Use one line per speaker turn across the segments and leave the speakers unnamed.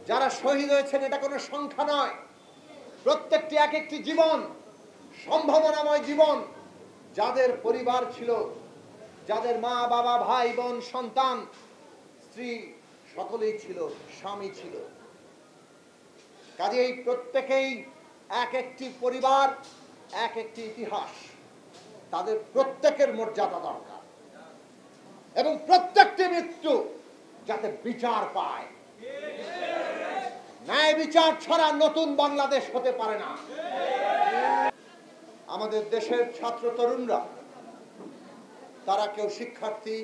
যারা শহীদ হয়েছেন এটা কোনো সংখ্যা নয়, প্রত্যেকটি এক একটি জীবন, সম্ভাবনাময় জীবন। যাদের পরিবার ছিল, যাদের মা বাবা ভাই বোন সন্তান স্ত্রী সকলেই ছিল, স্বামী ছিল, কাজেই প্রত্যেকেই এক একটি পরিবার, এক একটি ইতিহাস। তাদের প্রত্যেকের মর্যাদা দরকার এবং প্রত্যেকটি মৃত্যু যাতে বিচার পায়। ন্যায় বিচার ছাড়া নতুন বাংলাদেশ হতে পারে না। আমাদের দেশের ছাত্র তরুণরা, তারা কেউ শিক্ষার্থী,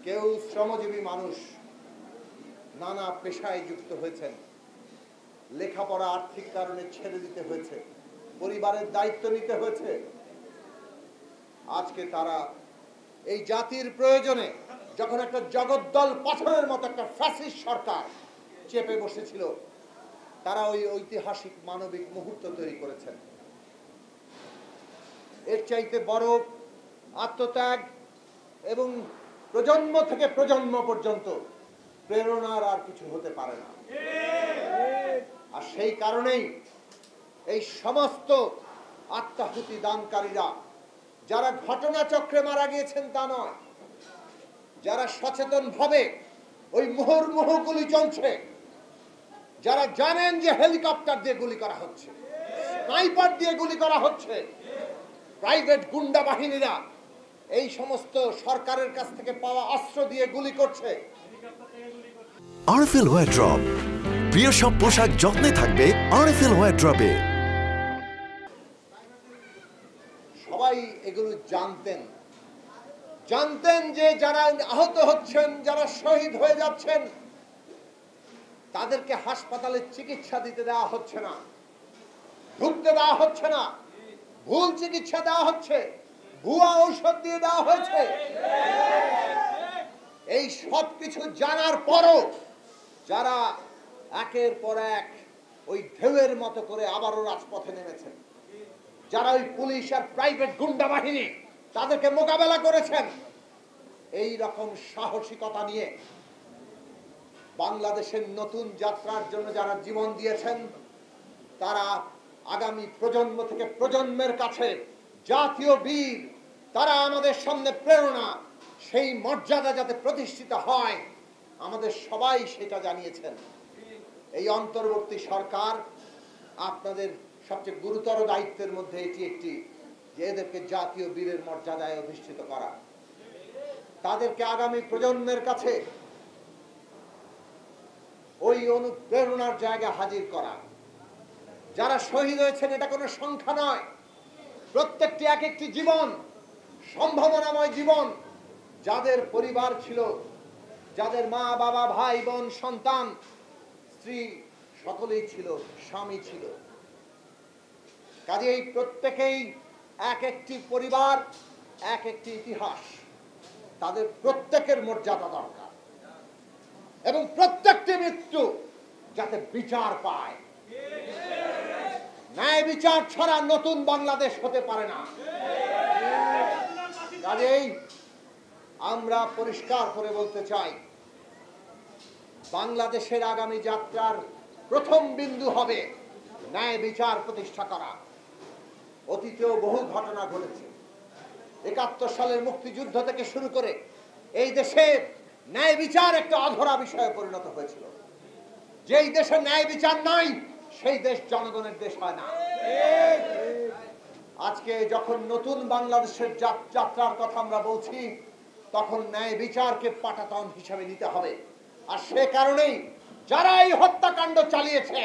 কেউ শ্রমজীবী মানুষ, নানা পেশায় যুক্ত হয়েছেন। লেখাপড়া আর্থিক কারণে ছেড়ে দিতে হয়েছে, পরিবারের দায়িত্ব নিতে হয়েছে। আজকে তারা এই জাতির প্রয়োজনে, যখন একটা জগদ্দল পাথরের মতো একটা ফ্যাসিস্ট সরকার চেপে বসেছিল, তারা ওই ঐতিহাসিক মানবিক মুহূর্ত তৈরি করেছেন। এর চাইতে বড় আত্মত্যাগ এবং প্রজন্ম থেকে প্রজন্ম পর্যন্ত প্রেরণার আর কিছু হতে পারে না। আর সেই কারণেই এই সমস্ত আত্মাহুতি দানকারীরা, যারা ঘটনাচক্রে মারা গিয়েছেন তা নয়, যারা সচেতন ভাবে ওই মুহুর্মুহু গুলি চলছে, যারা জানেন যে হেলিকপ্টার দিয়ে গুলি করা হচ্ছে, স্নাইপার দিয়ে গুলি করা হচ্ছে, প্রাইভেট গুন্ডা বাহিনীরা এই সমস্ত সরকারের কাছ থেকে পাওয়া অস্ত্র দিয়ে গুলি করছে।
আরএফএল ওয়ারড্রপ, প্রিয় সব পোশাক যত্নে থাকবে আরএফএল ওয়ারড্রপে।
সবাই এগুলো জানতেন যে যারা আহত হচ্ছেন, যারা শহীদ হয়ে যাচ্ছেন, তাদেরকে হাসপাতালে চিকিৎসা দিতে দেওয়া হচ্ছে না, ঢুকতে দেওয়া হচ্ছে না, ভুল চিকিৎসা দেওয়া হচ্ছে, ভুয়া ঔষধ দিয়ে দেওয়া হয়েছে। এই সব কিছু জানার পরও যারা একের পর এক ওই ঢেউয়ের মতো করে আবারও রাজপথে নেমেছেন, যারা ওই পুলিশ আর প্রাইভেট গুন্ডা বাহিনী তাদেরকে মোকাবেলা করেছেন, এই রকম সাহসিকতা নিয়ে বাংলাদেশের নতুন যাত্রার জন্য যারা জীবন দিয়েছেন, তারা আগামী প্রজন্ম থেকে প্রজন্মের কাছে জাতীয় বীর। তারা আমাদের সামনে প্রেরণা। সেই মর্যাদা যাতে প্রতিষ্ঠিত হয়, আমাদের সবাই সেটা জানিয়েছেন। এই অন্তর্বর্তী সরকার, আপনাদের সবচেয়ে গুরুতর দায়িত্বের মধ্যে এটি একটি, যে এদেরকে জাতীয় বীরের মর্যাদায় অধিষ্ঠিত করা, তাদেরকে আগামী প্রজন্মের কাছে ওই অনুপ্রেরণার জায়গা হাজির করা। যারা শহীদ হয়েছেন এটা কোনো সংখ্যা নয়, প্রত্যেকটি এক একটি জীবন, সম্ভাবনাময় জীবন। যাদের পরিবার ছিল, যাদের মা বাবা ভাই বোন সন্তান স্ত্রী সকলেই ছিল, স্বামী ছিল, কাজেই প্রত্যেকেই এক একটি পরিবার, এক একটি ইতিহাস। তাদের প্রত্যেকের মর্যাদা দরকার এবং প্রত্যেকটি মৃত্যু যাতে বিচার পায়। ন্যায় বিচার ছাড়া নতুন বাংলাদেশ হতে পারে না। কাজেই আমরা পরিষ্কার করে বলতে চাই, বাংলাদেশের আগামী যাত্রার প্রথম বিন্দু হবে ন্যায় বিচার প্রতিষ্ঠা করা। অতীতেও বহু ঘটনা ঘটেছে। ৭১ সালের মুক্তিযুদ্ধ থেকে শুরু করে এই দেশে ন্যায় বিচার একটা অধরা বিষয়ে পরিণত হয়েছিল। যেই দেশে ন্যায় বিচার নাই, সেই দেশ জনগণের দেশ হয় না। আজকে যখন নতুন বাংলাদেশের যাত্রার কথা আমরা বলছি, তখন ন্যায় বিচারকে পাটাতন হিসাবে নিতে হবে। আর সে কারণেই যারা এই হত্যাকাণ্ড চালিয়েছে,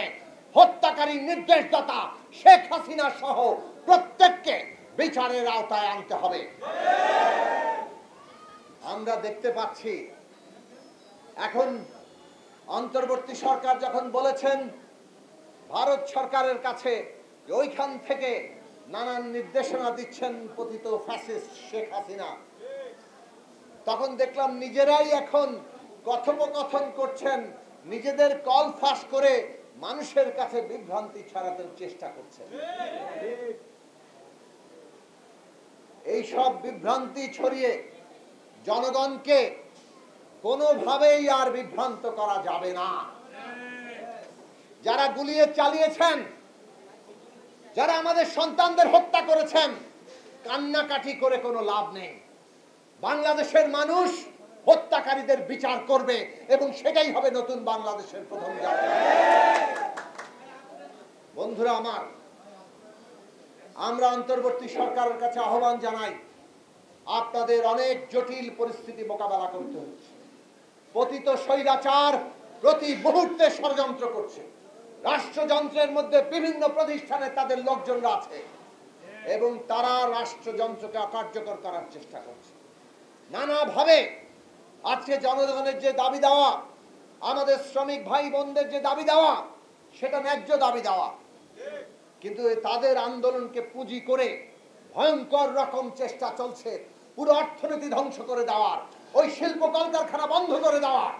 হত্যাকারী নির্দেশদাতা শেখ হাসিনা সহ প্রত্যেককে বিচারের আওতায় আনতে হবে। আমরা দেখতে পাচ্ছি এখন অন্তর্বর্তী সরকার যখন বলেছেন ভারত সরকারের কাছে ওইখান থেকে নানান নির্দেশনা দিচ্ছেন পতিত ফ্যাসিস্ট শেখ হাসিনা, তখন দেখলাম নিজেরাই এখন কথোপকথন করছেন, নিজেদের কল ফাঁস করে মানুষের কাছে বিভ্রান্তি ছড়াতে চেষ্টা করছেন। এই সব বিভ্রান্তি ছড়িয়ে জনগণকে কোনোভাবেই আর বিভ্রান্ত করা যাবে না। যারা গুলিয়ে চালিয়েছেন, যারা আমাদের সন্তানদের হত্যা করেছেন, কান্নাকাটি করে কোনো লাভ নেই। বাংলাদেশের মানুষ হত্যাকারীদের বিচার করবে এবং সেটাই হবে নতুন বাংলাদেশের প্রথম যাত্রা। বন্ধুরা আমার, আমরা অন্তর্বর্তী সরকারের কাছে আহ্বান জানাই, আপনাদের অনেক জটিল পরিস্থিতি মোকাবেলা করতে হচ্ছে। পতিত স্বৈরাচার প্রতি মুহূর্তে ষড়যন্ত্র করছে। রাষ্ট্রযন্ত্রের মধ্যে বিভিন্ন প্রতিষ্ঠানে তাদের লোকজনরা আছে এবং তারা রাষ্ট্রযন্ত্রকে অকার্যকর করার চেষ্টা করছে নানাভাবে। আজকে জনগণের যে দাবি দেওয়া, আমাদের শ্রমিক ভাই বোনদের যে দাবি দেওয়া, সেটা ন্যায্য দাবি দেওয়া, কিন্তু তাদের আন্দোলনকে পুঁজি করে ভয়ঙ্কর রকম চেষ্টা চলছে পুরো অর্থনীতি ধ্বংস করে দেওয়ার, ওই শিল্প কলকারখানা বন্ধ করে দেওয়ার,